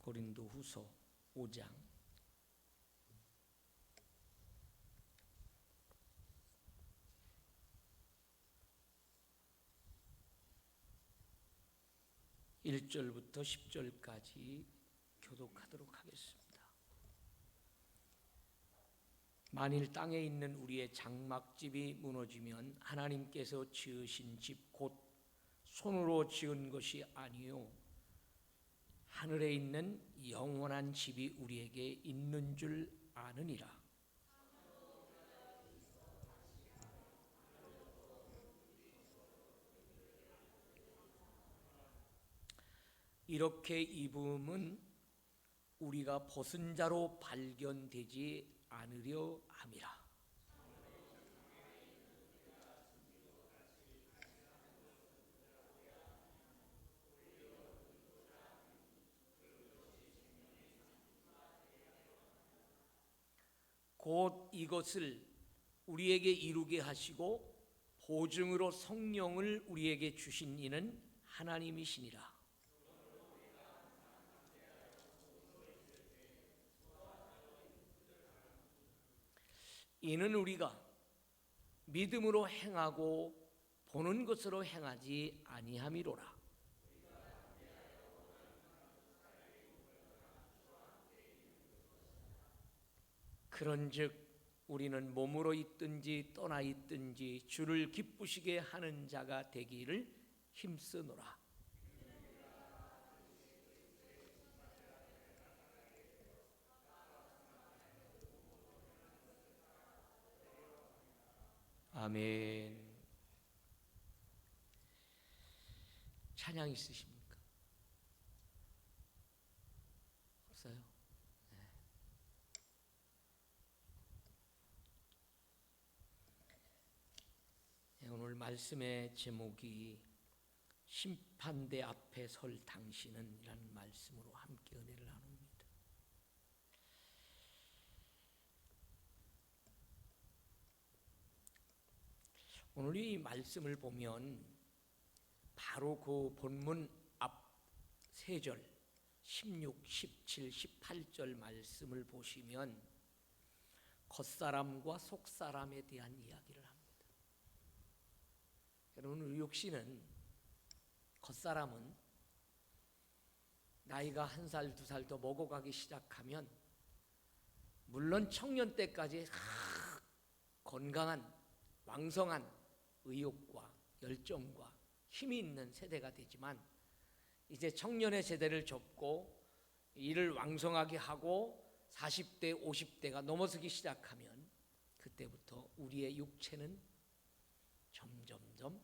고린도후서 5장 1절부터 10절까지 교독하도록 하겠습니다. 만일 땅에 있는 우리의 장막집이 무너지면 하나님께서 지으신 집 곧 손으로 지은 것이 아니요 하늘에 있는 영원한 집이 우리에게 있는 줄 아느니라. 이렇게 입음은 우리가 벗은 자로 발견되지 않으려 함이라. 곧 이것을 우리에게 이루게 하시고 보증으로 성령을 우리에게 주신 이는 하나님이시니라. 이는 우리가 믿음으로 행하고 보는 것으로 행하지 아니함이로라. 그런즉 우리는 몸으로 있든지 떠나 있든지 주를 기쁘시게 하는 자가 되기를 힘쓰노라. 아멘. 찬양 있으십니까? 없어요? 네. 오늘 말씀의 제목이 심판대 앞에 설 당신은 이라는 말씀으로 함께 은혜를 나눕니다. 오늘 이 말씀을 보면 바로 그 본문 앞 세 절 16, 17, 18절 말씀을 보시면 겉사람과 속사람에 대한 이야기를 합니다. 여러분, 우리 육신은 겉사람은 나이가 1살, 2살 더 먹어가기 시작하면 물론 청년 때까지 건강한 왕성한 의욕과 열정과 힘이 있는 세대가 되지만 이제 청년의 세대를 접고 일을 왕성하게 하고 40대, 50대가 넘어서기 시작하면 그때부터 우리의 육체는 점점점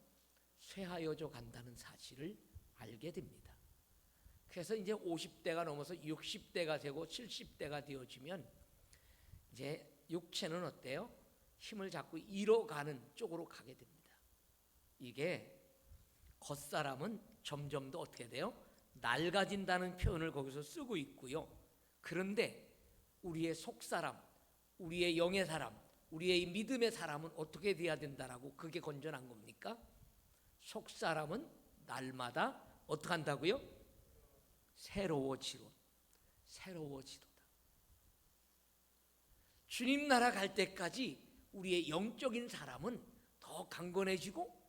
쇠하여져 간다는 사실을 알게 됩니다. 그래서 이제 50대가 넘어서 60대가 되고 70대가 되어지면 이제 육체는 어때요? 힘을 자꾸 잃어가는 쪽으로 가게 됩니다. 이게 겉사람은 점점 더 어떻게 돼요? 낡아진다는 표현을 거기서 쓰고 있고요. 그런데 우리의 속사람, 우리의 영의 사람, 우리의 믿음의 사람은 어떻게 돼야 된다라고 그게 건전한 겁니까? 속사람은 날마다 어떻게 한다고요? 새로워지도다. 주님 나라 갈 때까지 우리의 영적인 사람은 더 강건해지고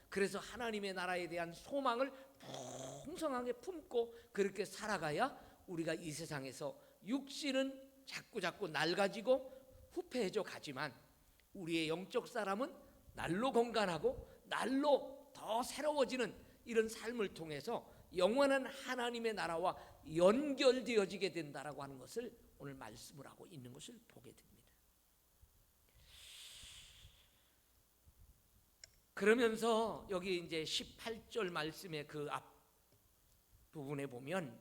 그래서 하나님의 나라에 대한 소망을 풍성하게 품고 그렇게 살아가야 우리가 이 세상에서 육신은 자꾸 낡아지고 후패해져 가지만 우리의 영적 사람은 날로 건강하고 날로 더 새로워지는 이런 삶을 통해서 영원한 하나님의 나라와 연결되어지게 된다라고 하는 것을 오늘 말씀을 하고 있는 것을 보게 됩니다. 그러면서 여기 이제 18절 말씀의 그 앞 부분에 보면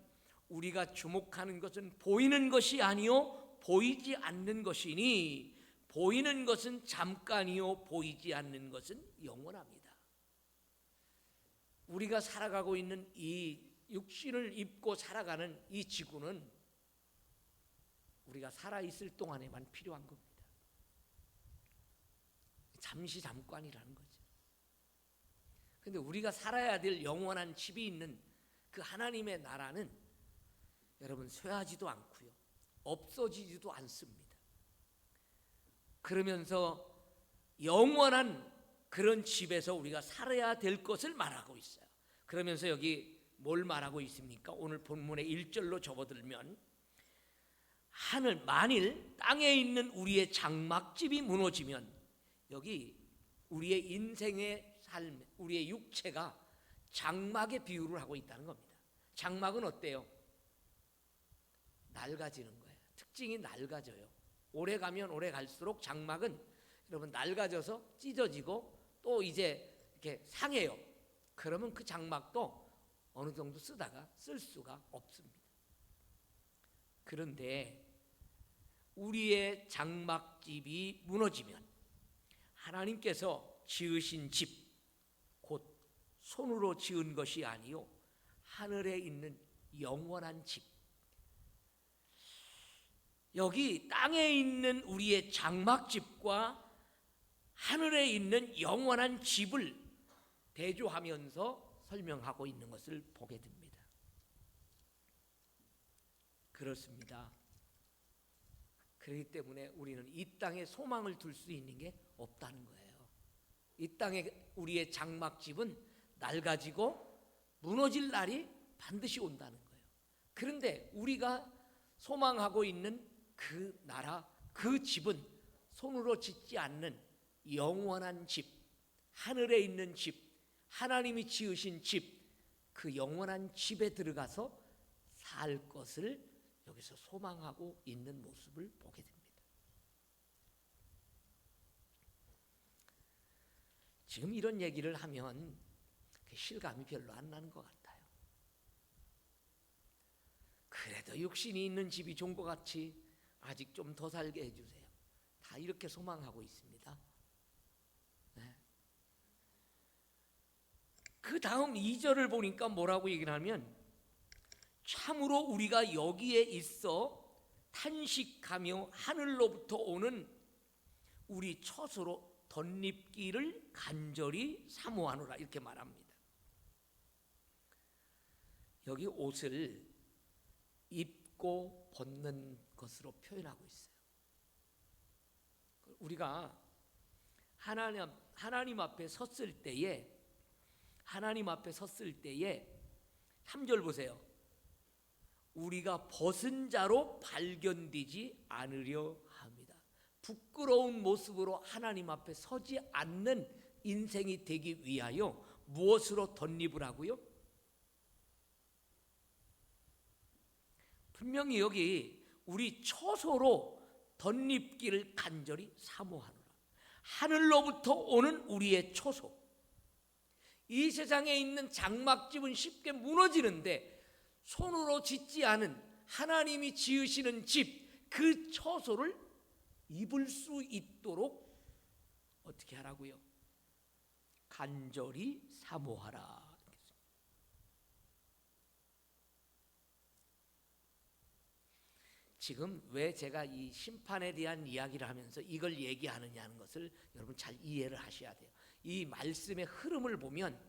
우리가 주목하는 것은 보이는 것이 아니요 보이지 않는 것이니 보이는 것은 잠깐이요 보이지 않는 것은 영원합니다. 우리가 살아가고 있는 이 육신을 입고 살아가는 이 지구는 우리가 살아있을 동안에만 필요한 겁니다. 잠시 잠깐이라는 거죠. 그런데 우리가 살아야 될 영원한 집이 있는 그 하나님의 나라는 여러분 쇠하지도 않고요, 없어지지도 않습니다. 그러면서 영원한 그런 집에서 우리가 살아야 될 것을 말하고 있어요. 그러면서 여기 뭘 말하고 있습니까? 오늘 본문의 1절로 접어들면, 하늘, 만일 땅에 있는 우리의 장막집이 무너지면, 여기 우리의 인생의 삶, 우리의 육체가 장막에 비유를 하고 있다는 겁니다. 장막은 어때요? 낡아지는 거예요. 특징이 낡아져요. 오래 가면 오래 갈수록 장막은 여러분 낡아져서 찢어지고 또 이제 이렇게 상해요. 그러면 그 장막도 어느 정도 쓰다가 쓸 수가 없습니다. 그런데 우리의 장막집이 무너지면, 하나님께서 지으신 집, 곧 손으로 지은 것이 아니요 하늘에 있는 영원한 집, 여기 땅에 있는 우리의 장막집과 하늘에 있는 영원한 집을 대조하면서 설명하고 있는 것을 보게 됩니다. 그렇습니다. 그렇기 때문에 우리는 이 땅에 소망을 둘 수 있는 게 없다는 거예요. 이 땅에 우리의 장막집은 낡아지고 무너질 날이 반드시 온다는 거예요. 그런데 우리가 소망하고 있는 그 나라, 그 집은 손으로 짓지 않는 영원한 집, 하늘에 있는 집, 하나님이 지으신 집, 그 영원한 집에 들어가서 살 것을 여기서 소망하고 있는 모습을 보게 됩니다. 지금 이런 얘기를 하면 실감이 별로 안 나는 것 같아요. 그래도 육신이 있는 집이 좋은 것 같이 아직 좀 더 살게 해주세요. 다 이렇게 소망하고 있습니다. 네. 그 다음 2절을 보니까 뭐라고 얘기를 하면, 참으로 우리가 여기에 있어 탄식하며 하늘로부터 오는 우리 처소로 덧입기를 간절히 사모하노라, 이렇게 말합니다. 여기 옷을 입고 벗는 것으로 표현하고 있어요. 우리가 하나님 앞에 섰을 때에, 하나님 앞에 섰을 때에 3절 보세요. 우리가 벗은 자로 발견되지 않으려 합니다. 부끄러운 모습으로 하나님 앞에 서지 않는 인생이 되기 위하여 무엇으로 덧입을 하고요? 분명히 여기 우리 처소로 덧입기를 간절히 사모하노라. 하늘로부터 오는 우리의 처소. 이 세상에 있는 장막집은 쉽게 무너지는데, 손으로 짓지 않은 하나님이 지으시는 집, 그 처소를 입을 수 있도록 어떻게 하라고요? 간절히 사모하라. 지금 왜 제가 이 심판에 대한 이야기를 하면서 이걸 얘기하느냐는 것을 여러분 잘 이해를 하셔야 돼요. 이 말씀의 흐름을 보면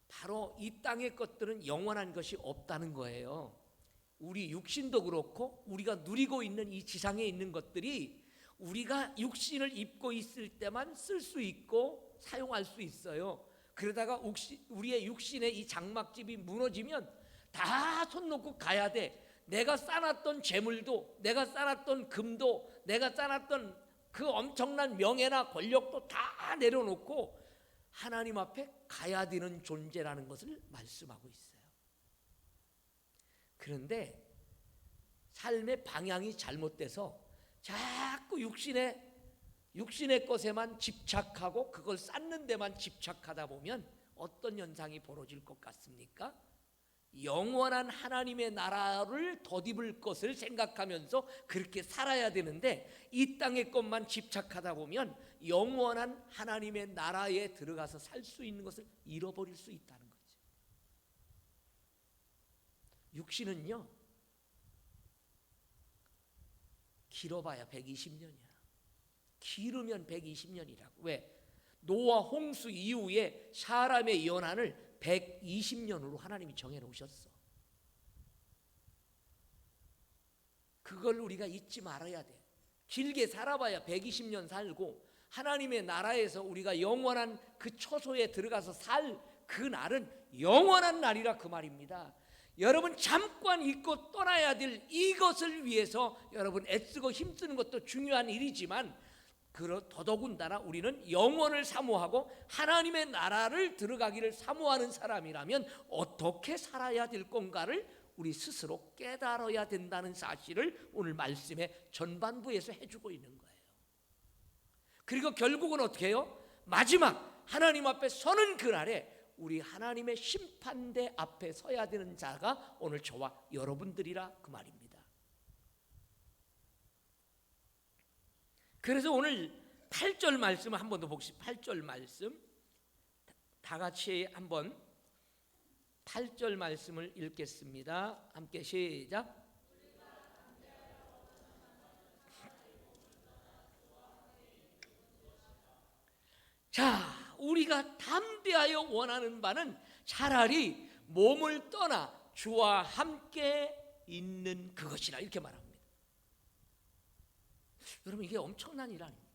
바로 이 땅의 것들은 영원한 것이 없다는 거예요. 우리 육신도 그렇고 우리가 누리고 있는 이 지상에 있는 것들이 우리가 육신을 입고 있을 때만 쓸 수 있고 사용할 수 있어요. 그러다가 우리의 육신의 이 장막집이 무너지면 다 손 놓고 가야 돼. 내가 쌓았던 재물도, 내가 쌓았던 금도, 내가 쌓았던 그 엄청난 명예나 권력도 다 내려놓고 하나님 앞에 가야 되는 존재라는 것을 말씀하고 있어요. 그런데 삶의 방향이 잘못돼서 자꾸 육신의 것에만 집착하고 그걸 쌓는 데만 집착하다 보면 어떤 현상이 벌어질 것 같습니까? 영원한 하나님의 나라를 덧입을 것을 생각하면서 그렇게 살아야 되는데, 이 땅의 것만 집착하다 보면 영원한 하나님의 나라에 들어가서 살 수 있는 것을 잃어버릴 수 있다는 거죠. 육신은요, 길어봐야 120년이야. 길으면 120년이라고. 왜? 노아 홍수 이후에 사람의 연한을 120년으로 하나님이 정해놓으셨어. 그걸 우리가 잊지 말아야 돼. 길게 살아봐야 120년 살고 하나님의 나라에서 우리가 영원한 그 처소에 들어가서 살 그 날은 영원한 날이라 그 말입니다. 여러분 잠깐 잊고 떠나야 될 이것을 위해서 여러분 애쓰고 힘쓰는 것도 중요한 일이지만 더더군다나 우리는 영원을 사모하고 하나님의 나라를 들어가기를 사모하는 사람이라면 어떻게 살아야 될 건가를 우리 스스로 깨달아야 된다는 사실을 오늘 말씀의 전반부에서 해주고 있는 거예요. 그리고 결국은 어떻게 해요? 마지막 하나님 앞에 서는 그날에 우리 하나님의 심판대 앞에 서야 되는 자가 오늘 저와 여러분들이라 그 말입니다. 그래서 오늘 8절 말씀을 한 번 더 봅시다. 8절 말씀 다 같이 한번 8절 말씀을 읽겠습니다. 함께 시작. 자, 우리가 담대하여 원하는 바는 차라리 몸을 떠나 주와 함께 있는 그것이라 이렇게 말합니다. 여러분 이게 엄청난 일 아닙니까?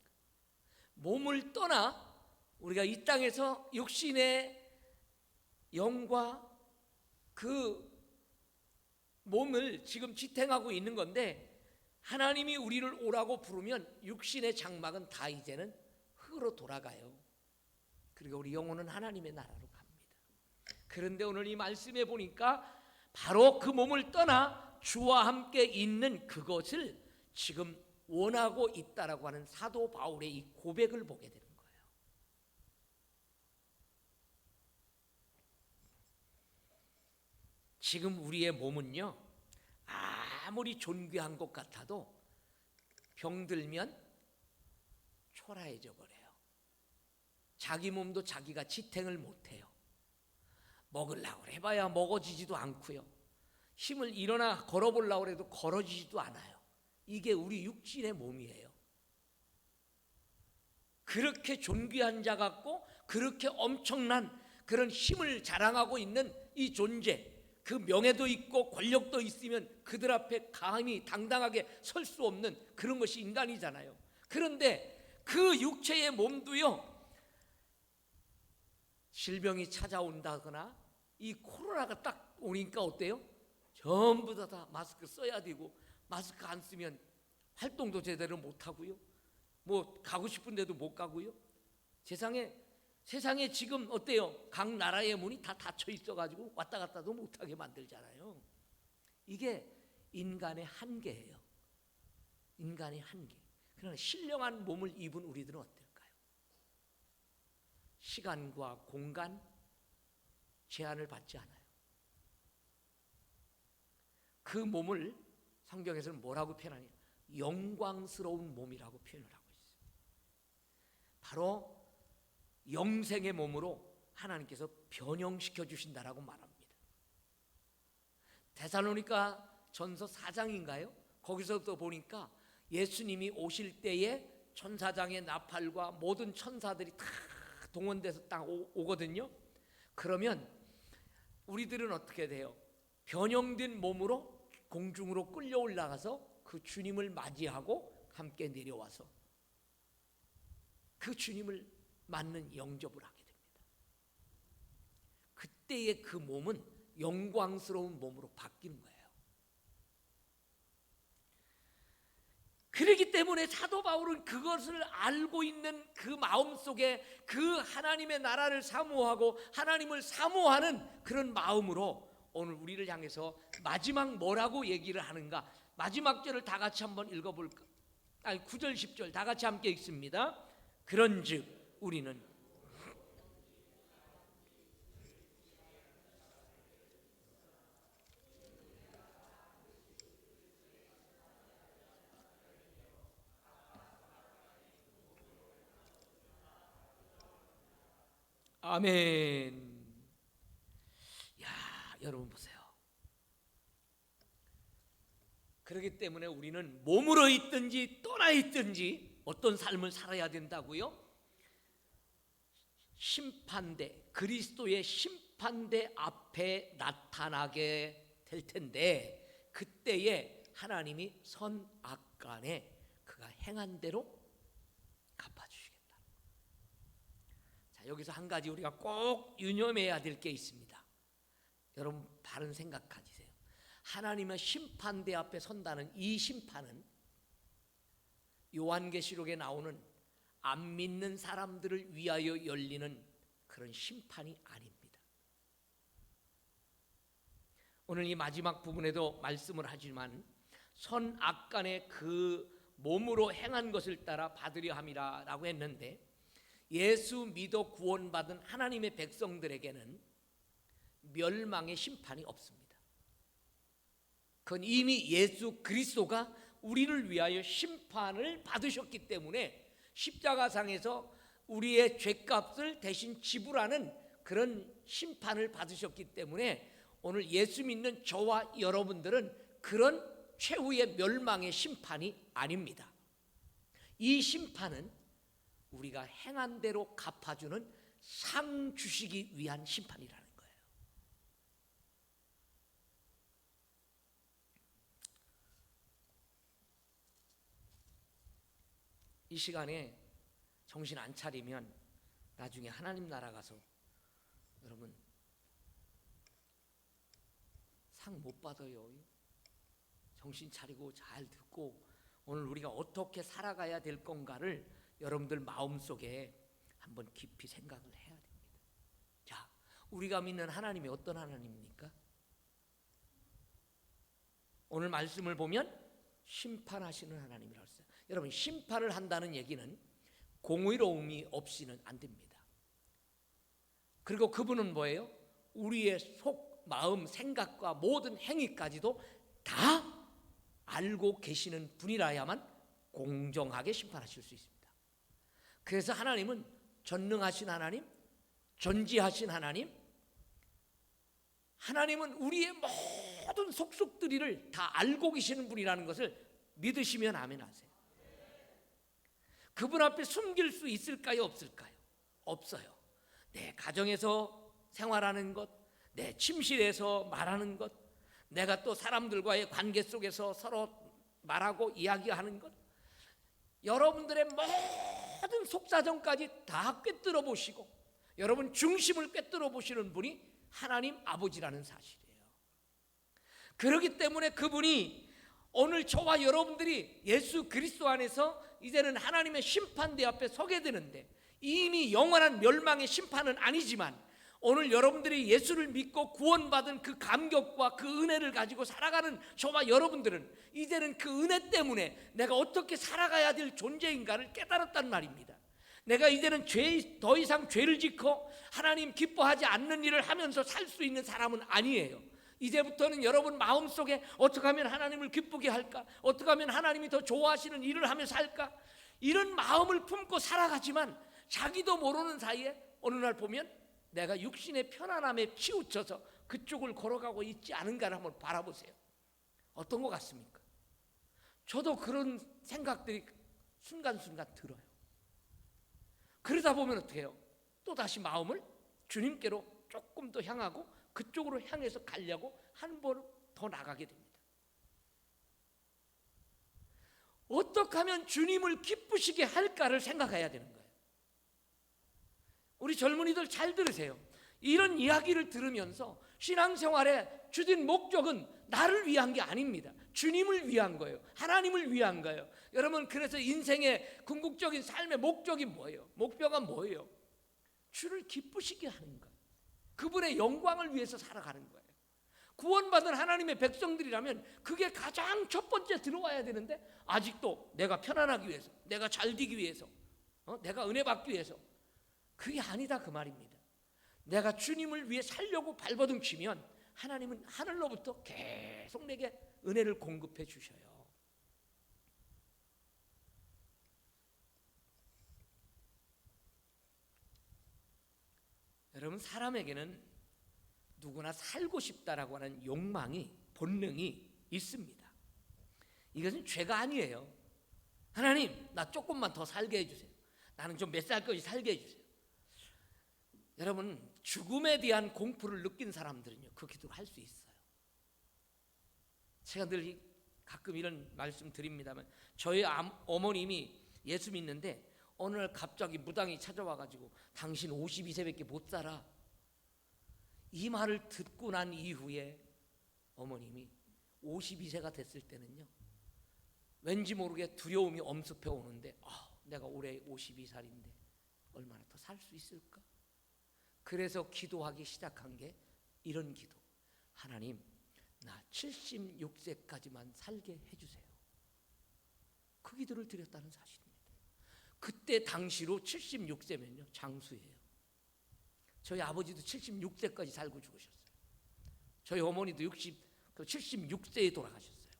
몸을 떠나 우리가 이 땅에서 육신의 영과 그 몸을 지금 지탱하고 있는 건데 하나님이 우리를 오라고 부르면 육신의 장막은 다 이제는 흙으로 돌아가요. 그리고 우리 영혼은 하나님의 나라로 갑니다. 그런데 오늘 이 말씀에 보니까 바로 그 몸을 떠나 주와 함께 있는 그것을 지금 원하고 있다라고 하는 사도 바울의 이 고백을 보게 되는 거예요. 지금 우리의 몸은요, 아무리 존귀한 것 같아도 병들면 초라해져 버려요. 자기 몸도 자기가 지탱을 못해요. 먹으려고 해봐야 먹어지지도 않고요. 힘을 일어나 걸어보려고 해도 걸어지지도 않아요. 이게 우리 육신의 몸이에요. 그렇게 존귀한 자 같고 그렇게 엄청난 그런 힘을 자랑하고 있는 이 존재, 그 명예도 있고 권력도 있으면 그들 앞에 감히 당당하게 설 수 없는 그런 것이 인간이잖아요. 그런데 그 육체의 몸도요, 질병이 찾아온다거나 이 코로나가 딱 오니까 어때요? 전부 다 마스크 써야 되고 마스크 안 쓰면 활동도 제대로 못 하고요. 뭐 가고 싶은 데도 못 가고요. 세상에 지금 어때요? 각 나라의 문이 다 닫혀 있어 가지고 왔다 갔다도 못 하게 만들잖아요. 이게 인간의 한계예요. 인간의 한계. 그러나 신령한 몸을 입은 우리들은 어떨까요? 시간과 공간 제한을 받지 않아요. 그 몸을 성경에서는 뭐라고 표현하냐? 영광스러운 몸이라고 표현을 하고 있어요. 바로 영생의 몸으로 하나님께서 변형시켜 주신다라고 말합니다. 데살로니가 전서 4장인가요? 거기서도 보니까 예수님이 오실 때에 천사장의 나팔과 모든 천사들이 다 동원돼서 딱 오거든요. 그러면 우리들은 어떻게 돼요? 변형된 몸으로 공중으로 끌려 올라가서 그 주님을 맞이하고 함께 내려와서 그 주님을 맞는 영접을 하게 됩니다. 그때의 그 몸은 영광스러운 몸으로 바뀌는 거예요. 그렇기 때문에 사도 바울은 그것을 알고 있는 그 마음속에 그 하나님의 나라를 사모하고 하나님을 사모하는 그런 마음으로 오늘 우리를 향해서 마지막 뭐라고 얘기를 하는가? 마지막 절을 다 같이 한번 읽어볼까? 9절 10절 다 같이 함께 읽습니다. 그런즉 우리는 아멘. 야, 여러분 보세요. 그렇기 때문에 우리는 몸으로 있든지 떠나 있든지 어떤 삶을 살아야 된다고요? 심판대, 그리스도의 심판대 앞에 나타나게 될 텐데 그때에 하나님이 선악간에 그가 행한 대로 갚아주시겠다. 자, 여기서 한 가지 우리가 꼭 유념해야 될 게 있습니다. 여러분 바른 생각 가지세요. 하나님의 심판대 앞에 선다는 이 심판은 요한계시록에 나오는 안 믿는 사람들을 위하여 열리는 그런 심판이 아닙니다. 오늘 이 마지막 부분에도 말씀을 하지만 선악간에 그 몸으로 행한 것을 따라 받으려 함이라 라고 했는데, 예수 믿어 구원받은 하나님의 백성들에게는 멸망의 심판이 없습니다. 그건 이미 예수 그리스도가 우리를 위하여 심판을 받으셨기 때문에 십자가상에서 우리의 죄값을 대신 지불하는 그런 심판을 받으셨기 때문에 오늘 예수 믿는 저와 여러분들은 그런 최후의 멸망의 심판이 아닙니다. 이 심판은 우리가 행한 대로 갚아주는 상 주시기 위한 심판이라는 거예요. 이 시간에 정신 안 차리면 나중에 하나님 나라 가서 여러분 상 못 받아요. 정신 차리고 잘 듣고 오늘 우리가 어떻게 살아가야 될 건가를 여러분들 마음속에 한번 깊이 생각을 해야 됩니다. 자, 우리가 믿는 하나님이 어떤 하나님입니까? 오늘 말씀을 보면 심판하시는 하나님이라고 했어요. 여러분, 심판을 한다는 얘기는 공의로움이 없이는 안 됩니다. 그리고 그분은 뭐예요? 우리의 속, 마음, 생각과 모든 행위까지도 다 알고 계시는 분이라야만 공정하게 심판하실 수 있습니다. 그래서 하나님은 전능하신 하나님, 전지하신 하나님, 하나님은 우리의 모든 속속들이를 다 알고 계시는 분이라는 것을 믿으시면 아멘 하세요. 그분 앞에 숨길 수 있을까요, 없을까요? 없어요. 내 가정에서 생활하는 것, 내 침실에서 말하는 것, 내가 또 사람들과의 관계 속에서 서로 말하고 이야기하는 것, 여러분들의 모든 속사정까지 다 꿰뚫어 보시고 여러분 중심을 꿰뚫어 보시는 분이 하나님 아버지라는 사실이에요. 그렇기 때문에 그분이 오늘 저와 여러분들이 예수 그리스도 안에서 이제는 하나님의 심판대 앞에 서게 되는데, 이미 영원한 멸망의 심판은 아니지만 오늘 여러분들이 예수를 믿고 구원받은 그 감격과 그 은혜를 가지고 살아가는 저와 여러분들은 이제는 그 은혜 때문에 내가 어떻게 살아가야 될 존재인가를 깨달았단 말입니다. 내가 이제는 더 이상 죄를 짓고 하나님 기뻐하지 않는 일을 하면서 살 수 있는 사람은 아니에요. 이제부터는 여러분 마음속에 어떻게 하면 하나님을 기쁘게 할까, 어떻게 하면 하나님이 더 좋아하시는 일을 하며 살까, 이런 마음을 품고 살아가지만 자기도 모르는 사이에 어느 날 보면 내가 육신의 편안함에 치우쳐서 그쪽을 걸어가고 있지 않은가를 한번 바라보세요. 어떤 것 같습니까? 저도 그런 생각들이 순간순간 들어요. 그러다 보면 어떻게 해요? 또 다시 마음을 주님께로 조금 더 향하고 그쪽으로 향해서 가려고 한 번 더 나가게 됩니다. 어떻게 하면 주님을 기쁘시게 할까를 생각해야 되는 거예요. 우리 젊은이들 잘 들으세요. 이런 이야기를 들으면서 신앙생활의 주된 목적은 나를 위한 게 아닙니다. 주님을 위한 거예요. 하나님을 위한 거예요. 여러분, 그래서 인생의 궁극적인 삶의 목적이 뭐예요? 목표가 뭐예요? 주를 기쁘시게 하는 거예요. 그분의 영광을 위해서 살아가는 거예요. 구원받은 하나님의 백성들이라면 그게 가장 첫 번째 들어와야 되는데, 아직도 내가 편안하기 위해서, 내가 잘 되기 위해서, 내가 은혜 받기 위해서, 그게 아니다 그 말입니다. 내가 주님을 위해 살려고 발버둥 치면 하나님은 하늘로부터 계속 내게 은혜를 공급해 주셔요. 여러분, 사람에게는 누구나 살고 싶다라고 하는 욕망이, 본능이 있습니다. 이것은 죄가 아니에요. 하나님, 나 조금만 더 살게 해주세요. 나는 좀 몇 살까지 살게 해주세요. 여러분, 죽음에 대한 공포를 느낀 사람들은요, 그 기도를 할 수 있어요. 제가 늘 가끔 이런 말씀 드립니다만 저희 어머님이 예수 믿는데 어느 날 갑자기 무당이 찾아와가지고 당신 52세밖에 못 살아. 이 말을 듣고 난 이후에 어머님이 52세가 됐을 때는요, 왠지 모르게 두려움이 엄습해 오는데 내가 올해 52살인데 얼마나 더 살 수 있을까? 그래서 기도하기 시작한 게 이런 기도. 하나님, 나 76세까지만 살게 해주세요. 그 기도를 드렸다는 사실입니다. 그때 당시로 76세면요 장수예요. 저희 아버지도 76세까지 살고 죽으셨어요. 저희 어머니도 76세에 돌아가셨어요.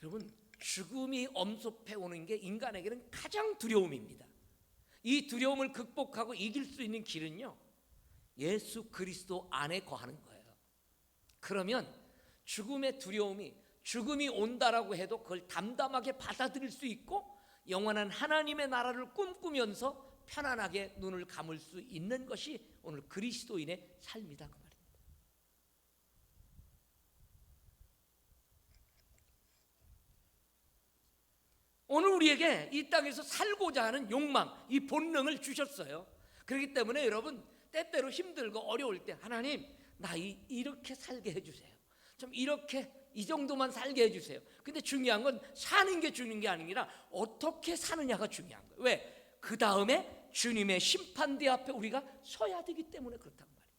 여러분, 죽음이 엄습해 오는 게 인간에게는 가장 두려움입니다. 이 두려움을 극복하고 이길 수 있는 길은요, 예수 그리스도 안에 거하는 거예요. 그러면 죽음의 두려움이, 죽음이 온다라고 해도 그걸 담담하게 받아들일 수 있고 영원한 하나님의 나라를 꿈꾸면서 편안하게 눈을 감을 수 있는 것이 오늘 그리스도인의 삶이다, 그 말입니다. 오늘 우리에게 이 땅에서 살고자 하는 욕망, 이 본능을 주셨어요. 그렇기 때문에 여러분, 때때로 힘들고 어려울 때 하나님, 나 이렇게 살게 해주세요. 좀 이렇게 이 정도만 살게 해주세요. 근데 중요한 건 사는 게 중요한 게 아니라 어떻게 사느냐가 중요한 거예요. 왜? 그 다음에 주님의 심판대 앞에 우리가 서야 되기 때문에 그렇단 말이에요.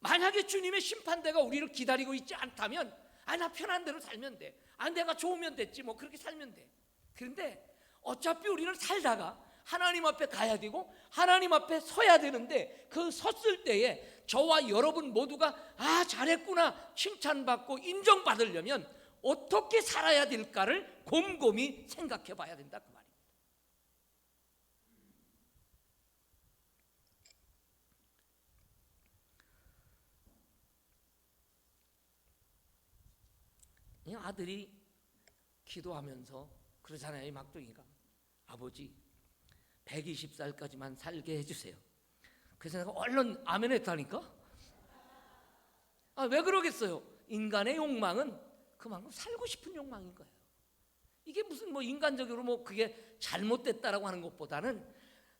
만약에 주님의 심판대가 우리를 기다리고 있지 않다면 나 편한 대로 살면 돼. 내가 좋으면 됐지, 뭐 그렇게 살면 돼. 그런데 어차피 우리는 살다가 하나님 앞에 가야 되고 하나님 앞에 서야 되는데, 그 섰을 때에 저와 여러분 모두가 잘했구나 칭찬받고 인정받으려면 어떻게 살아야 될까를 곰곰이 생각해 봐야 된다, 그 말입니다. 이 아들이 기도하면서 그러잖아요. 이 막둥이가, 아버지 120살까지만 살게 해주세요. 그래서 내가 얼른 아멘 했다니까. 왜 그러겠어요? 인간의 욕망은 그만큼 살고 싶은 욕망인 거예요. 이게 무슨 인간적으로 그게 잘못됐다라고 하는 것보다는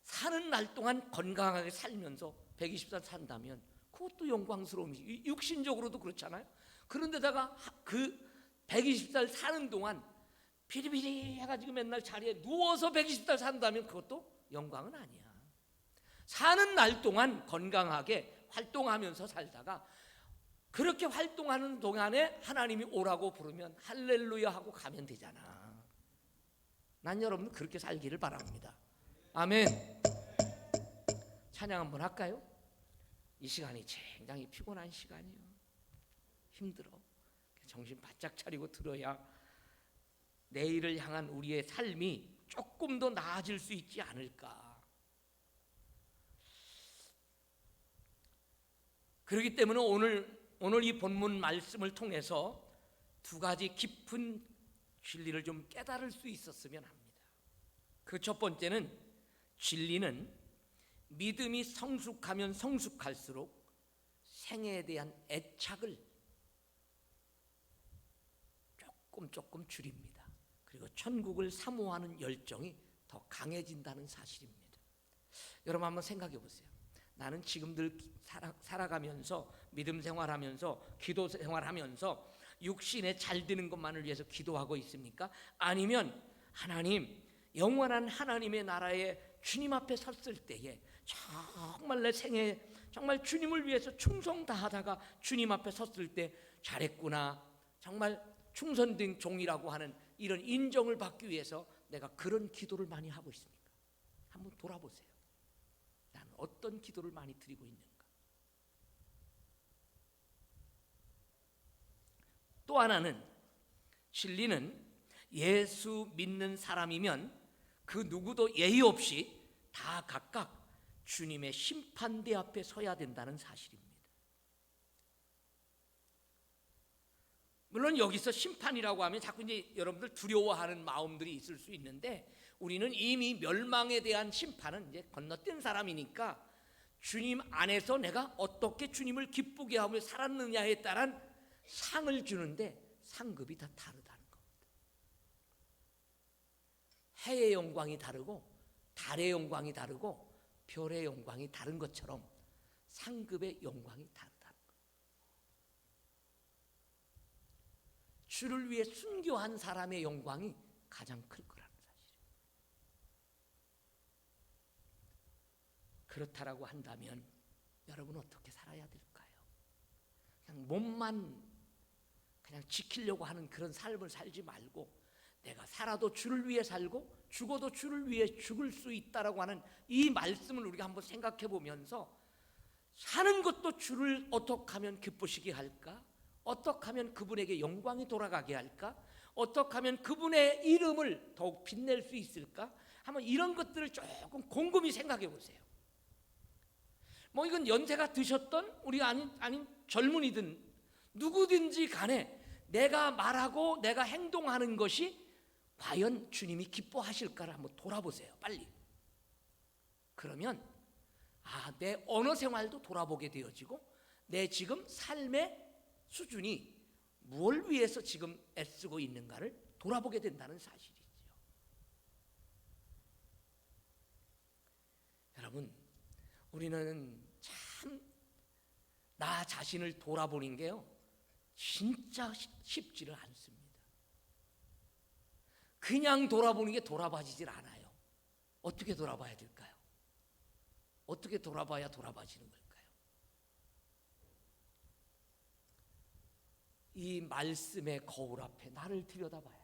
사는 날 동안 건강하게 살면서 120살 산다면 그것도 영광스러운 일이, 육신적으로도 그렇잖아요. 그런데다가 그 120살 사는 동안 비리비리 해가지고 맨날 자리에 누워서 120살 산다면 그것도 영광은 아니야. 사는 날 동안 건강하게 활동하면서 살다가 그렇게 활동하는 동안에 하나님이 오라고 부르면 할렐루야 하고 가면 되잖아. 난 여러분 그렇게 살기를 바랍니다. 아멘. 찬양 한번 할까요? 이 시간이 굉장히 피곤한 시간이에요. 힘들어. 정신 바짝 차리고 들어야 내일을 향한 우리의 삶이 조금 더 나아질 수 있지 않을까. 그렇기 때문에 오늘 이 본문 말씀을 통해서 두 가지 깊은 진리를 좀 깨달을 수 있었으면 합니다. 그 첫 번째는, 진리는 믿음이 성숙하면 성숙할수록 생애에 대한 애착을 조금 줄입니다. 그리고 천국을 사모하는 열정이 더 강해진다는 사실입니다. 여러분 한번 생각해 보세요. 나는 지금들 살아가면서, 믿음 생활하면서, 기도 생활하면서 육신에 잘 되는 것만을 위해서 기도하고 있습니까? 아니면 하나님, 영원한 하나님의 나라에 주님 앞에 섰을 때에 정말 내 생에 정말 주님을 위해서 충성 다하다가 주님 앞에 섰을 때 잘했구나, 정말 충성된 종이라고 하는 이런 인정을 받기 위해서 내가 그런 기도를 많이 하고 있습니까? 한번 돌아보세요. 나는 어떤 기도를 많이 드리고 있는가? 또 하나는, 진리는 예수 믿는 사람이면 그 누구도 예의 없이 다 각각 주님의 심판대 앞에 서야 된다는 사실입니다. 물론 여기서 심판이라고 하면 자꾸 이제 여러분들 두려워하는 마음들이 있을 수 있는데, 우리는 이미 멸망에 대한 심판은 이제 건너뛴 사람이니까 주님 안에서 내가 어떻게 주님을 기쁘게 하며 살았느냐에 따른 상을 주는데 상급이 다 다르다는 겁니다. 해의 영광이 다르고 달의 영광이 다르고 별의 영광이 다른 것처럼 상급의 영광이 다르다는 거예요. 주를 위해 순교한 사람의 영광이 가장 클 거라는 사실이에요. 그렇다라고 한다면 여러분 어떻게 살아야 될까요? 그냥 몸만 그냥 지키려고 하는 그런 삶을 살지 말고 내가 살아도 주를 위해 살고 죽어도 주를 위해 죽을 수 있다라고 하는 이 말씀을 우리가 한번 생각해 보면서 사는 것도 주를 어떻게 하면 기쁘시게 할까? 어떻게 하면 그분에게 영광이 돌아가게 할까? 어떻게 하면 그분의 이름을 더욱 빛낼 수 있을까? 한번 이런 것들을 조금 곰곰이 생각해 보세요. 뭐 이건 연세가 드셨던 우리 아닌 젊은이든 누구든지 간에 내가 말하고 내가 행동하는 것이 과연 주님이 기뻐하실까를 한번 돌아보세요. 빨리. 그러면 내 언어 생활도 돌아보게 되어지고 내 지금 삶의 수준이 무엇을 위해서 지금 애쓰고 있는가를 돌아보게 된다는 사실이죠. 여러분, 우리는 참 나 자신을 돌아보는 게요 진짜 쉽지를 않습니다. 그냥 돌아보는 게 돌아봐지질 않아요. 어떻게 돌아봐야 될까요? 어떻게 돌아봐야 돌아봐지는 걸까요? 이 말씀의 거울 앞에 나를 들여다봐야 돼요.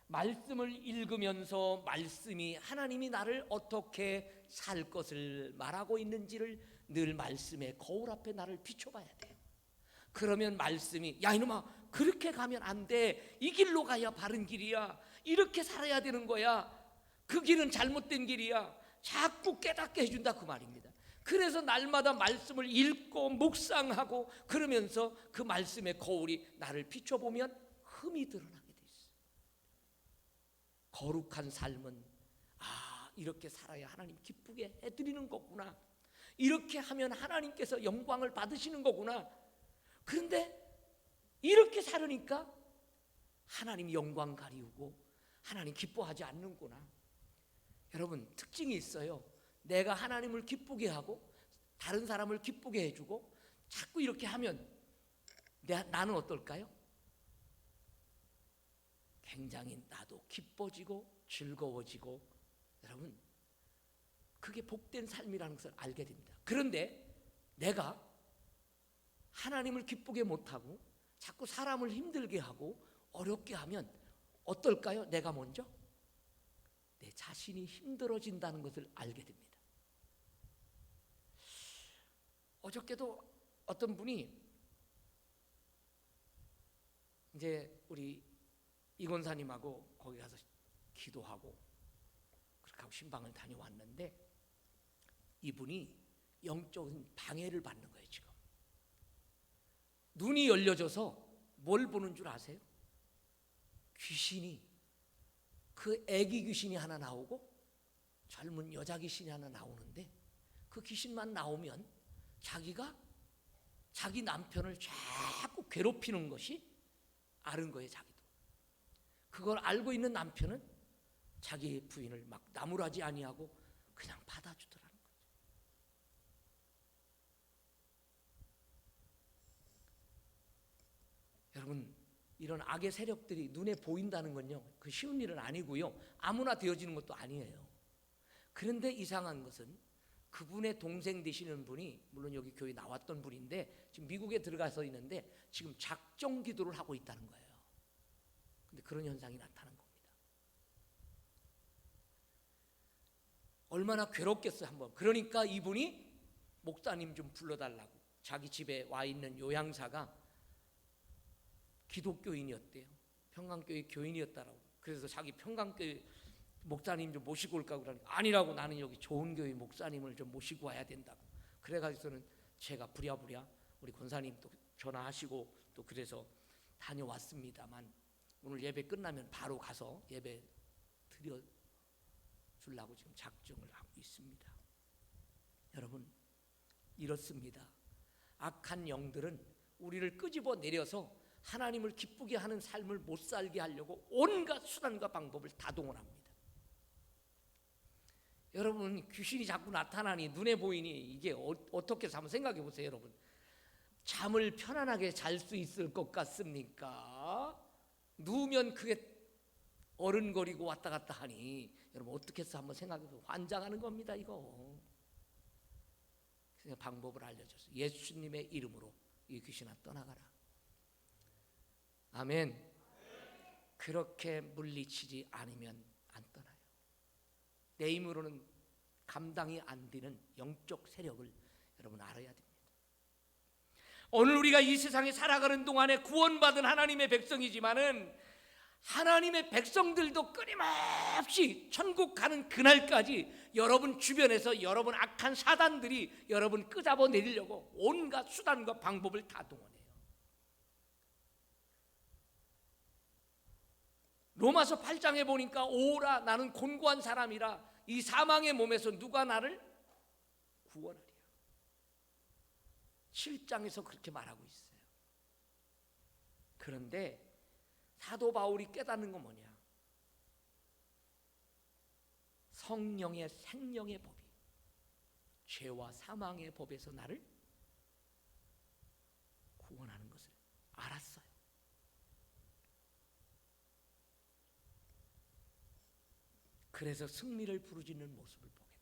말씀을 읽으면서 말씀이 하나님이 나를 어떻게 살 것을 말하고 있는지를 늘 말씀의 거울 앞에 나를 비춰봐야 돼요. 그러면 말씀이 야 이놈아 그렇게 가면 안 돼. 이 길로 가야 바른 길이야. 이렇게 살아야 되는 거야. 그 길은 잘못된 길이야. 자꾸 깨닫게 해준다 그 말입니다. 그래서 날마다 말씀을 읽고 묵상하고 그러면서 그 말씀의 거울이 나를 비춰보면 흠이 드러나게 돼 있어요. 거룩한 삶은 이렇게 살아야 하나님 기쁘게 해드리는 거구나. 이렇게 하면 하나님께서 영광을 받으시는 거구나. 그런데 이렇게 살으니까 하나님 영광 가리우고 하나님 기뻐하지 않는구나. 여러분 특징이 있어요. 내가 하나님을 기쁘게 하고 다른 사람을 기쁘게 해주고 자꾸 이렇게 하면 나는 어떨까요? 굉장히 나도 기뻐지고 즐거워지고 여러분 그게 복된 삶이라는 것을 알게 됩니다. 그런데 내가 하나님을 기쁘게 못하고 자꾸 사람을 힘들게 하고 어렵게 하면 어떨까요? 내가 먼저 내 자신이 힘들어진다는 것을 알게 됩니다. 어저께도 어떤 분이 이제 우리 이 권사님하고 거기 가서 기도하고 그렇게 하고 신방을 다녀왔는데 이분이 영적인 방해를 받는 거예요. 지금 눈이 열려져서 뭘 보는 줄 아세요? 귀신이 그 애기 귀신이 하나 나오고 젊은 여자 귀신이 하나 나오는데 그 귀신만 나오면 자기가 자기 남편을 자꾸 괴롭히는 것이 아는 거예요. 자기도 그걸 알고 있는 남편은 자기 부인을 막 나무라지 아니하고 그냥 받아주더라는 거죠. 여러분 이런 악의 세력들이 눈에 보인다는 건요 그 쉬운 일은 아니고요 아무나 되어지는 것도 아니에요. 그런데 이상한 것은 그분의 동생 되시는 분이 물론 여기 교회 나왔던 분인데 지금 미국에 들어가서 있는데 지금 작정 기도를 하고 있다는 거예요. 근데 그런 현상이 나타난 겁니다. 얼마나 괴롭겠어요 한번. 그러니까 이분이 목사님 좀 불러달라고 자기 집에 와 있는 요양사가 기독교인이었대요. 평강교회 교인이었다라고. 그래서 자기 평강교회 목사님 좀 모시고 올까 그러니까 아니라고 나는 여기 좋은 교회 목사님을 좀 모시고 와야 된다고. 그래가지고서는 제가 부랴부랴 우리 권사님 또 전화하시고 또 그래서 다녀왔습니다만 오늘 예배 끝나면 바로 가서 예배 드려 주려고 지금 작정을 하고 있습니다. 여러분 이렇습니다. 악한 영들은 우리를 끄집어 내려서 하나님을 기쁘게 하는 삶을 못 살게 하려고 온갖 수단과 방법을 다 동원합니다. 여러분, 귀신이 자꾸 나타나니 눈에 보이니 이게 어떻게 해서 한번 생각해 보세요. 여러분, 잠을 편안하게 잘 수 있을 것 같습니까? 누우면 그게 어른거리고 왔다 갔다 하니 여러분 어떻게 해서 한번 생각해 보세요. 환장하는 겁니다. 이거 그래서 방법을 알려줬어요. 예수님의 이름으로 이 귀신아 떠나가라. 아멘. 그렇게 물리치지 않으면 안 떠나요. 내 힘으로는 감당이 안 되는 영적 세력을 여러분 알아야 됩니다. 오늘 우리가 이 세상에 살아가는 동안에 구원받은 하나님의 백성이지만은 하나님의 백성들도 끊임없이 천국 가는 그날까지 여러분 주변에서 여러분 악한 사단들이 여러분 끄잡아 내리려고 온갖 수단과 방법을 다 동원해요. 로마서 8장에 보니까 오라 나는 곤고한 사람이라 이 사망의 몸에서 누가 나를 구원하리라. 7장에서 그렇게 말하고 있어요. 그런데 사도 바울이 깨닫는 건 뭐냐? 성령의 생명의 법이 죄와 사망의 법에서 나를 구원하는 것을 알았어요. 그래서 승리를 부르짖는 모습을 보게 됩니다.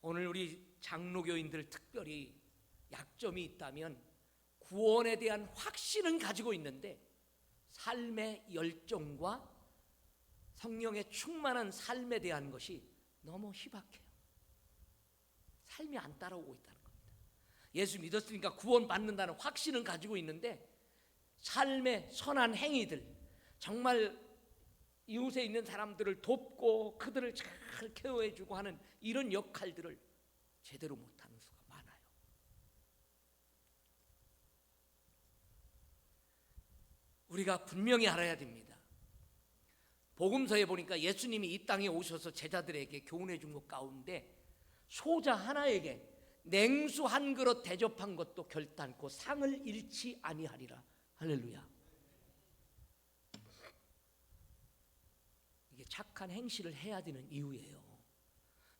오늘 우리 장로교인들 특별히 약점이 있다면 구원에 대한 확신은 가지고 있는데 삶의 열정과 성령의 충만한 삶에 대한 것이 너무 희박해요. 삶이 안 따라오고 있다는 겁니다. 예수 믿었으니까 구원받는다는 확신은 가지고 있는데 삶의 선한 행위들, 정말 이웃에 있는 사람들을 돕고 그들을 잘 케어해주고 하는 이런 역할들을 제대로 못하는 수가 많아요. 우리가 분명히 알아야 됩니다. 복음서에 보니까 예수님이 이 땅에 오셔서 제자들에게 교훈해 준 것 가운데 소자 하나에게 냉수 한 그릇 대접한 것도 결단코 상을 잃지 아니하리라. 할렐루야. 이게 착한 행실을 해야 되는 이유예요.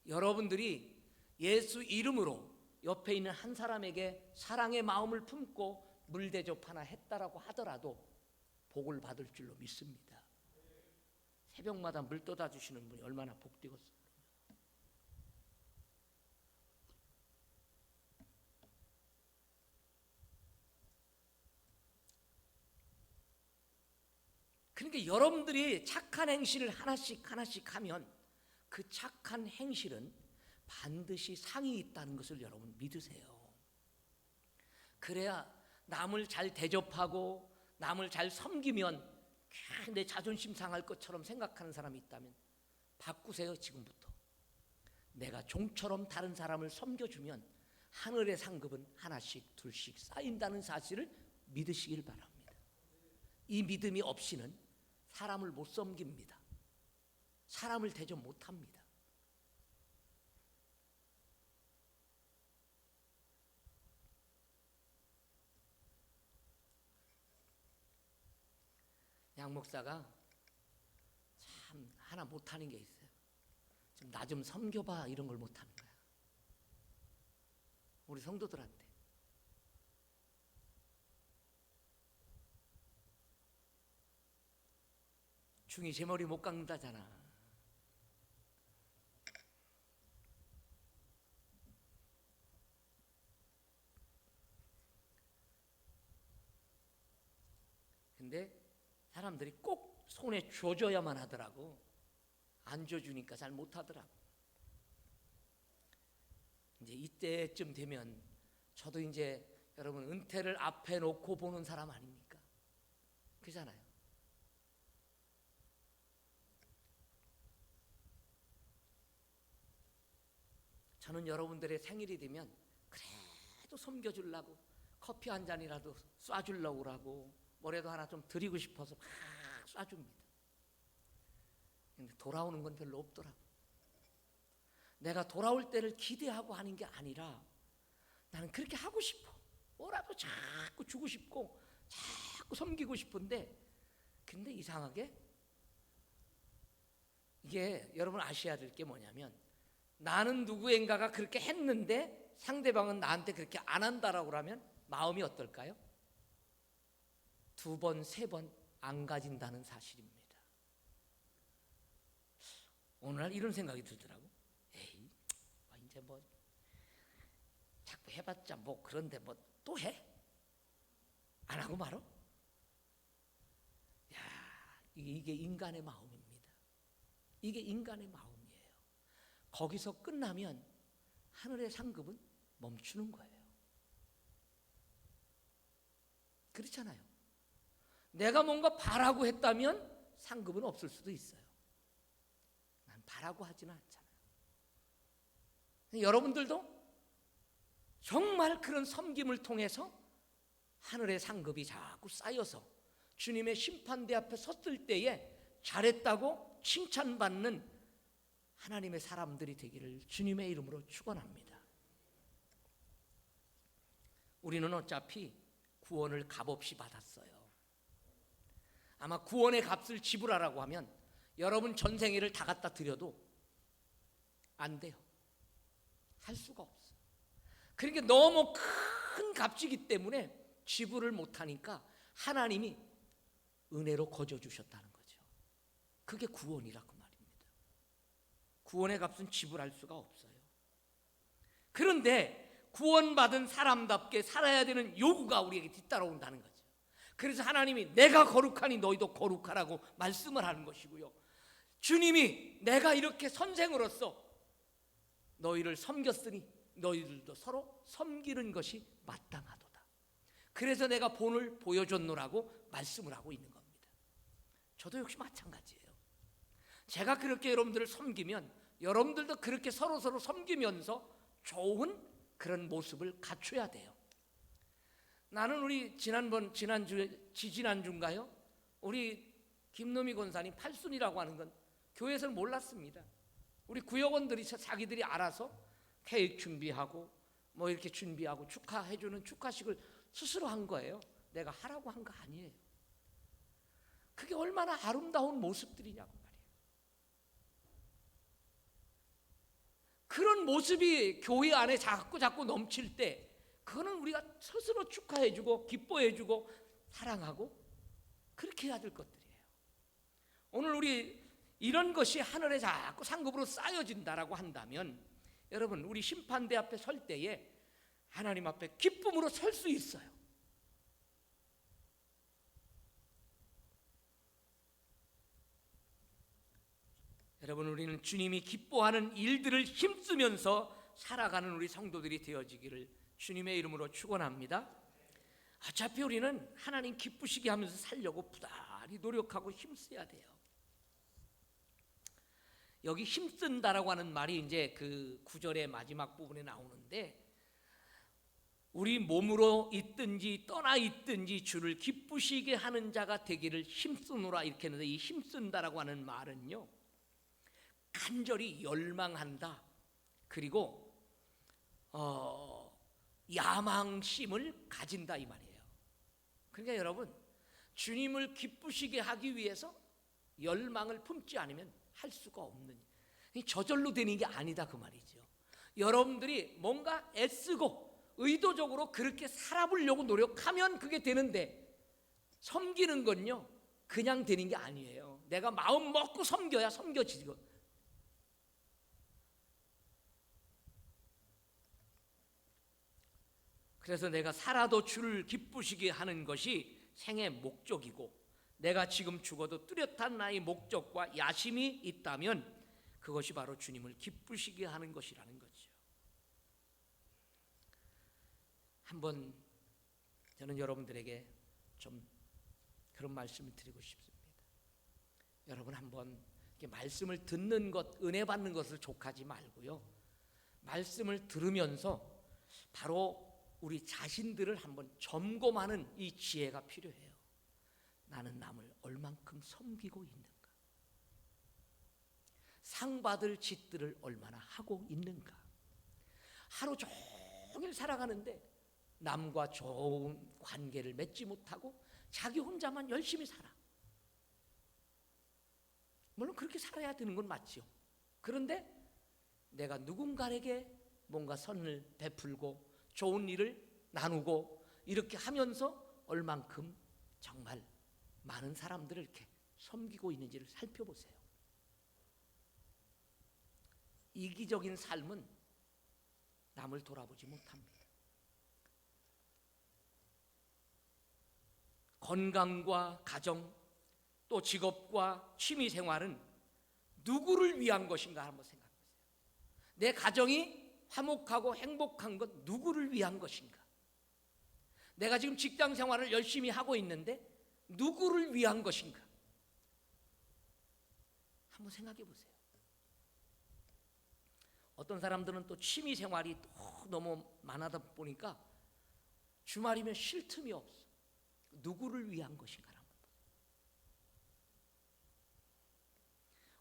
여러분들이 예수 이름으로 옆에 있는 한 사람에게 사랑의 마음을 품고 물 대접 하나 했다라고 하더라도 복을 받을 줄로 믿습니다. 새벽마다 물 떠다 주시는 분이 얼마나 복되겠어요. 그러니까 여러분들이 착한 행실을 하나씩 하면 그 착한 행실은 반드시 상이 있다는 것을 여러분 믿으세요. 그래야 남을 잘 대접하고 남을 잘 섬기면 내 자존심 상할 것처럼 생각하는 사람이 있다면 바꾸세요. 지금부터 내가 종처럼 다른 사람을 섬겨주면 하늘의 상급은 하나씩 둘씩 쌓인다는 사실을 믿으시길 바랍니다. 이 믿음이 없이는 사람을 못 섬깁니다. 사람을 대접 못합니다. 양 목사가 참 하나 못하는 게 있어요. 좀 나 좀 섬겨봐 이런 걸 못하는 거야. 우리 성도들한테. 중이 제 머리 못 깎는다잖아. 근데 사람들이 꼭 손에 쥐어줘야만 하더라고. 안 쥐어주니까 잘 못하더라고. 이제 이때쯤 되면 저도 이제 여러분 은퇴를 앞에 놓고 보는 사람 아닙니까? 그잖아요. 저는 여러분들의 생일이 되면 그래도 섬겨주려고 커피 한 잔이라도 쏴주려고 하고 뭐라도 하나 좀 드리고 싶어서 막 쏴줍니다. 근데 돌아오는 건 별로 없더라고. 내가 돌아올 때를 기대하고 하는 게 아니라 나는 그렇게 하고 싶어. 뭐라도 자꾸 주고 싶고 자꾸 섬기고 싶은데, 근데 이상하게 이게 여러분 아셔야 될 게 뭐냐면, 나는 누구인가가 그렇게 했는데 상대방은 나한테 그렇게 안 한다라고 하면 마음이 어떨까요? 2번, 3번 안 가진다는 사실입니다. 오늘날 이런 생각이 들더라고. 에이, 이제 뭐 자꾸 해봤자 뭐 그런데 뭐 또 해? 안 하고 말어? 야, 이게 인간의 마음입니다. 이게 인간의 마음이에요. 거기서 끝나면 하늘의 상급은 멈추는 거예요. 그렇잖아요. 내가 뭔가 바라고 했다면 상급은 없을 수도 있어요. 난 바라고 하지는 않잖아요. 여러분들도 정말 그런 섬김을 통해서 하늘의 상급이 자꾸 쌓여서 주님의 심판대 앞에 섰을 때에 잘했다고 칭찬받는 하나님의 사람들이 되기를 주님의 이름으로 축원합니다. 우리는 어차피 구원을 값없이 받았어요. 아마 구원의 값을 지불하라고 하면 여러분 전생애를 다 갖다 드려도 안 돼요. 할 수가 없어요. 그러니까 너무 큰 값이기 때문에 지불을 못하니까 하나님이 은혜로 거저주셨다는 거죠. 그게 구원이라고 말입니다. 구원의 값은 지불할 수가 없어요. 그런데 구원받은 사람답게 살아야 되는 요구가 우리에게 뒤따라온다는 거죠. 그래서 하나님이 내가 거룩하니 너희도 거룩하라고 말씀을 하는 것이고요, 주님이 내가 이렇게 선생으로서 너희를 섬겼으니 너희들도 서로 섬기는 것이 마땅하도다. 그래서 내가 본을 보여줬노라고 말씀을 하고 있는 겁니다. 저도 역시 마찬가지예요. 제가 그렇게 여러분들을 섬기면 여러분들도 그렇게 서로서로 섬기면서 좋은 그런 모습을 갖춰야 돼요. 나는 우리 지난주인가요? 우리 김노미 권사님 팔순이라고 하는 건 교회에서는 몰랐습니다. 우리 구역원들이 자기들이 알아서 케이크 준비하고 뭐 이렇게 준비하고 축하해주는 축하식을 스스로 한 거예요. 내가 하라고 한 거 아니에요. 그게 얼마나 아름다운 모습들이냐고 말이에요. 그런 모습이 교회 안에 자꾸 넘칠 때 그거는 우리가 스스로 축하해주고 기뻐해주고 사랑하고 그렇게 해야 될 것들이에요. 오늘 우리 이런 것이 하늘에 자꾸 상급으로 쌓여진다라고 한다면 여러분, 우리 심판대 앞에 설 때에 하나님 앞에 기쁨으로 설 수 있어요. 여러분, 우리는 주님이 기뻐하는 일들을 힘쓰면서 살아가는 우리 성도들이 되어지기를 주님의 이름으로 축원합니다. 어차피 우리는 하나님 기쁘시게 하면서 살려고 부단히 노력하고 힘써야 돼요. 여기 힘쓴다라고 하는 말이 이제 그 구절의 마지막 부분에 나오는데, 우리 몸으로 있든지 떠나 있든지 주를 기쁘시게 하는 자가 되기를 힘쓰노라 이렇게 했는데, 이 힘쓴다라고 하는 말은요, 간절히 열망한다, 그리고 야망심을 가진다 이 말이에요. 그러니까 여러분, 주님을 기쁘시게 하기 위해서 열망을 품지 않으면 할 수가 없는, 저절로 되는 게 아니다 그 말이죠. 여러분들이 뭔가 애쓰고 의도적으로 그렇게 살아보려고 노력하면 그게 되는데, 섬기는 건요 그냥 되는 게 아니에요. 내가 마음 먹고 섬겨야 섬겨지고. 그래서 내가 살아도 주를 기쁘시게 하는 것이 생의 목적이고, 내가 지금 죽어도 뚜렷한 나의 목적과 야심이 있다면 그것이 바로 주님을 기쁘시게 하는 것이라는 거죠. 한번 저는 여러분들에게 좀 그런 말씀을 드리고 싶습니다. 여러분, 한번 이렇게 말씀을 듣는 것, 은혜 받는 것을 족하지 말고요, 말씀을 들으면서 바로 우리 자신들을 한번 점검하는 이 지혜가 필요해요. 나는 남을 얼만큼 섬기고 있는가? 상 받을 짓들을 얼마나 하고 있는가. 하루 종일 살아가는데 남과 좋은 관계를 맺지 못하고 자기 혼자만 열심히 살아. 물론 그렇게 살아야 되는 건 맞죠. 그런데 내가 누군가에게 뭔가 선을 베풀고 좋은 일을 나누고 이렇게 하면서 얼만큼 정말 많은 사람들을 이렇게 섬기고 있는지를 살펴보세요. 이기적인 삶은 남을 돌아보지 못합니다. 건강과 가정, 또 직업과 취미 생활은 누구를 위한 것인가 한번 생각해 보세요. 내 가정이 화목하고 행복한 것 누구를 위한 것인가? 내가 지금 직장 생활을 열심히 하고 있는데 누구를 위한 것인가? 한번 생각해 보세요. 어떤 사람들은 또 취미 생활이 너무 많아다 보니까 주말이면 쉴 틈이 없어. 누구를 위한 것인가?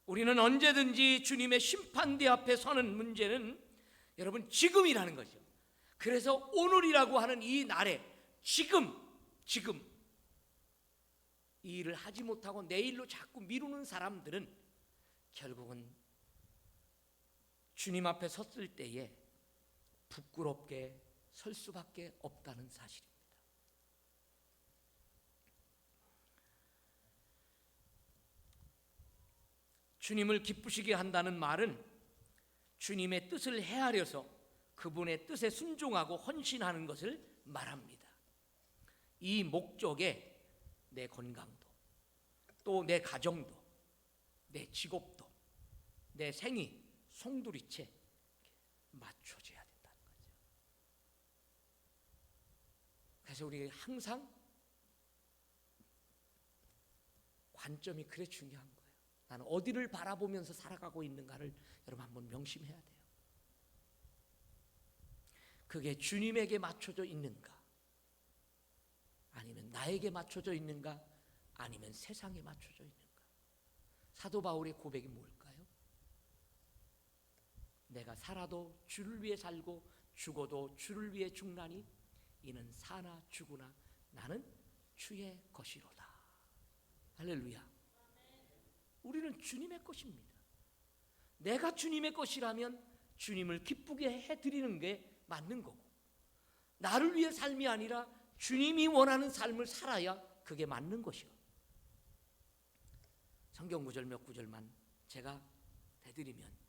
우리는 언제든지 주님의 심판대 앞에 서는 문제는 여러분 지금이라는 거죠. 그래서 오늘이라고 하는 이 날에 지금 이 일을 하지 못하고 내일로 자꾸 미루는 사람들은 결국은 주님 앞에 섰을 때에 부끄럽게 설 수밖에 없다는 사실입니다. 주님을 기쁘시게 한다는 말은 주님의 뜻을 헤아려서 그분의 뜻에 순종하고 헌신하는 것을 말합니다. 이 목적에 내 건강도, 또 내 가정도, 내 직업도, 내 생이 송두리째 맞춰져야 된다는 거죠. 그래서 우리 항상 관점이 그래 중요한 거예요. 나는 어디를 바라보면서 살아가고 있는가를 여러분 한번 명심해야 돼요. 그게 주님에게 맞춰져 있는가? 아니면 나에게 맞춰져 있는가? 아니면 세상에 맞춰져 있는가? 사도 바울의 고백이 뭘까요? 내가 살아도 주를 위해 살고 죽어도 주를 위해 죽나니 이는 사나 죽으나 나는 주의 것이로다. 할렐루야. 우리는 주님의 것입니다. 내가 주님의 것이라면 주님을 기쁘게 해드리는 게 맞는 거고, 나를 위해 삶이 아니라 주님이 원하는 삶을 살아야 그게 맞는 것이요. 성경 구절 몇 구절만 제가 대드리면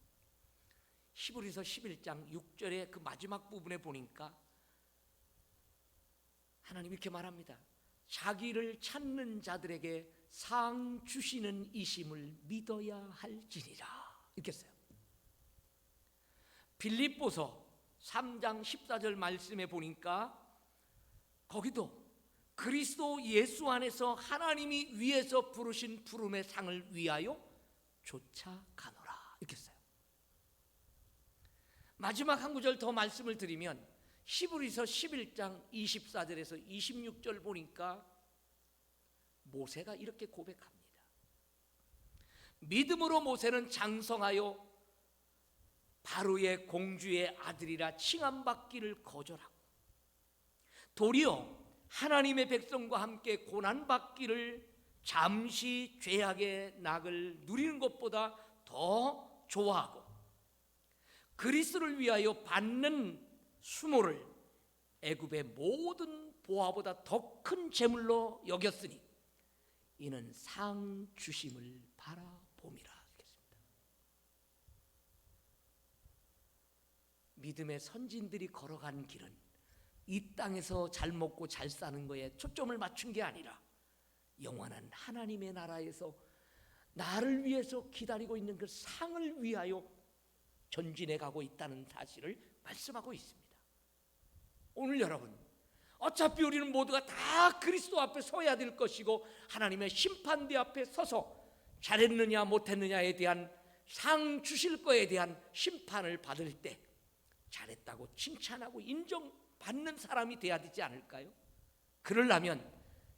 히브리서 11장 6절의 그 마지막 부분에 보니까 하나님 이렇게 말합니다. 자기를 찾는 자들에게 상 주시는 이심을 믿어야 할지니라. 이렇게 써요. 빌립보서 3장 14절 말씀에 보니까 거기도 그리스도 예수 안에서 하나님이 위에서 부르신 부름의 상을 위하여 쫓아가노라. 이렇게 써요. 마지막 한 구절 더 말씀을 드리면 히브리서 11장 24절에서 26절 보니까 모세가 이렇게 고백합니다. 믿음으로 모세는 장성하여 바로의 공주의 아들이라 칭함받기를 거절하고 도리어 하나님의 백성과 함께 고난받기를 잠시 죄악의 낙을 누리는 것보다 더 좋아하고 그리스도를 위하여 받는 수모를 애굽의 모든 보화보다 더 큰 재물로 여겼으니 이는 상 주심을 바라봄이라. 믿음의 선진들이 걸어간 길은 이 땅에서 잘 먹고 잘 사는 거에 초점을 맞춘 게 아니라 영원한 하나님의 나라에서 나를 위해서 기다리고 있는 그 상을 위하여 전진해 가고 있다는 사실을 말씀하고 있습니다. 오늘 여러분, 어차피 우리는 모두가 다 그리스도 앞에 서야 될 것이고 하나님의 심판대 앞에 서서 잘했느냐 못했느냐에 대한 상 주실 거에 대한 심판을 받을 때 잘했다고 칭찬하고 인정받는 사람이 돼야 되지 않을까요? 그러려면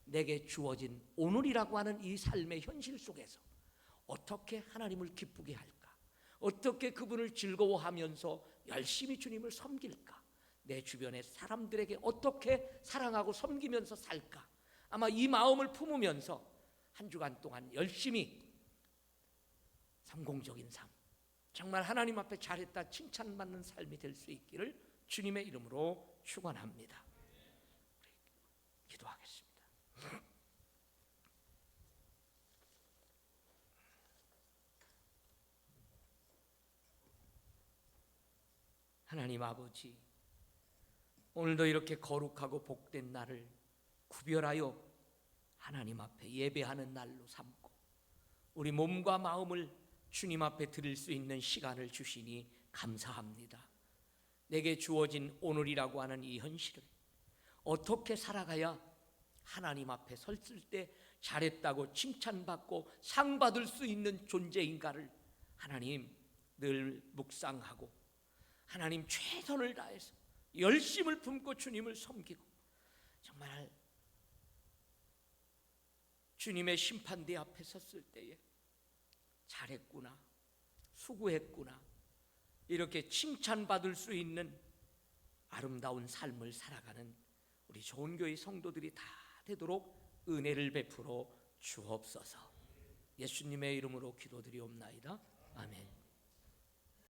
내게 주어진 오늘이라고 하는 이 삶의 현실 속에서 어떻게 하나님을 기쁘게 할까? 어떻게 그분을 즐거워하면서 열심히 주님을 섬길까? 내 주변의 사람들에게 어떻게 사랑하고 섬기면서 살까? 아마 이 마음을 품으면서 한 주간 동안 열심히 성공적인 삶, 정말 하나님 앞에 잘했다 칭찬받는 삶이 될 수 있기를 주님의 이름으로 축원합니다. 기도하겠습니다. 하나님 아버지, 오늘도 이렇게 거룩하고 복된 날을 구별하여 하나님 앞에 예배하는 날로 삼고 우리 몸과 마음을 주님 앞에 드릴 수 있는 시간을 주시니 감사합니다. 내게 주어진 오늘이라고 하는 이 현실을 어떻게 살아가야 하나님 앞에 섰을 때 잘했다고 칭찬받고 상 받을 수 있는 존재인가를 하나님 늘 묵상하고 하나님 최선을 다해서 열심을 품고 주님을 섬기고 정말 주님의 심판대 앞에 섰을 때에 잘했구나, 수고했구나, 이렇게 칭찬받을 수 있는 아름다운 삶을 살아가는 우리 좋은 교회 성도들이 다 되도록 은혜를 베풀어 주옵소서. 예수님의 이름으로 기도드리옵나이다. 아멘.